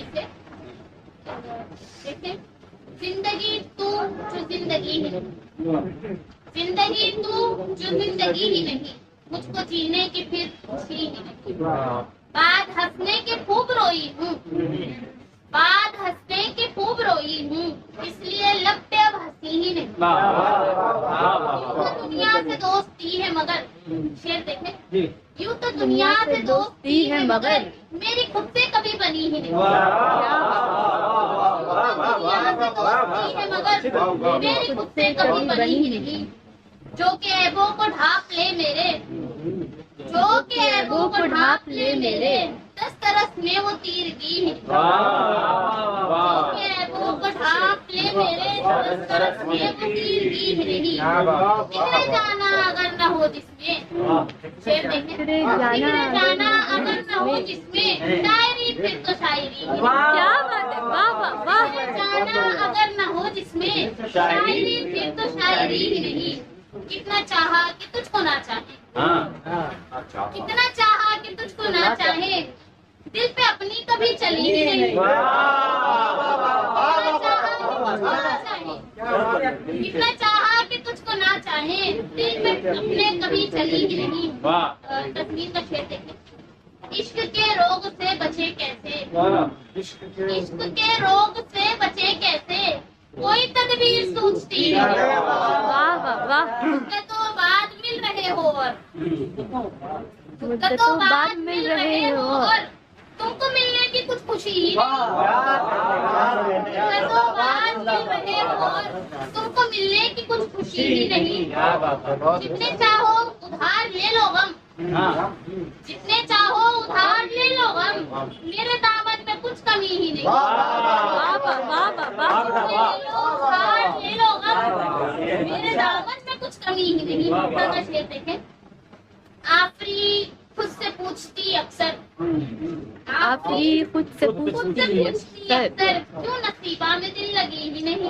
सही से देखें। जिंदगी तू जो जिंदगी है, जिंदगी तू जो जिंदगी ही नहीं, मुझको जीने की फिर खुशी ही नहीं। बाद हंसने के खूब रोई हूँ, बाद हंसने के खूब रोई हूँ, इसलिए लब पे अब हंसी ही नहीं। तो दुनिया से दोस्ती है मगर, शेर देखें, यूं तो दुनिया से दोस्ती है मगर मेरी खुद से कभी बनी ही नहीं। दुनिया से दोस्ती है मगर मेरी खुद से कभी बनी ही नहीं। जो के ऐबों को ढांप ले मेरे, जो के ऐबों को ढांप ले मेरे, 10 तरस में वो तीरगी है। जो के ऐबों को ढांप ले मेरे, 10 तरस में वो तीरगी है नहीं। बिखरे जाना अगर न हो जिसमें, शेर देखें, बिखरे जाना अगर न हो जिसमें, शायरी फिर तो शायरी। क्या बात है, वाह वाह वाह। बिखरे जाना अगर न हो जिसमें, शायरी फिर तो शायरी ही नहीं। कितना चाहा कि तुझको ना चाहे, कितना चाहा कि तुझको ना चाहे, दिल पे अपनी कभी चली ही नहीं। कितना चाहा कि तुझको ना चाहे, दिल पे अपने कभी चली ही नहीं। तस्वीर का शेर देखें। इश्क के रोग से बचे कैसे, इश्क के रोग से बचे कैसे, कोई तदबीर सोचती है। वाह वाह वाह। तो बाद मिल रहे हो और तो बाद मिल रहे हो और तुमको मिलने की कुछ खुशी ही नहीं। तो बाद मिल रहे हो और तुमको मिलने की कुछ खुशी ही नहीं। जितने चाहो उधार ले लो गम, जितने चाहो उधार ले लो गम, मेरे दामन में कुछ कमी ही नहीं। उधार ले लो गम, मेरे दामन में कुछ कमी ही नहीं। का शेर देखें। आफरी खुद से पूछती अक्सर, आफरी खुद से पूछती अक्सर, क्यों नसीबा में दिल लगी ही नहीं।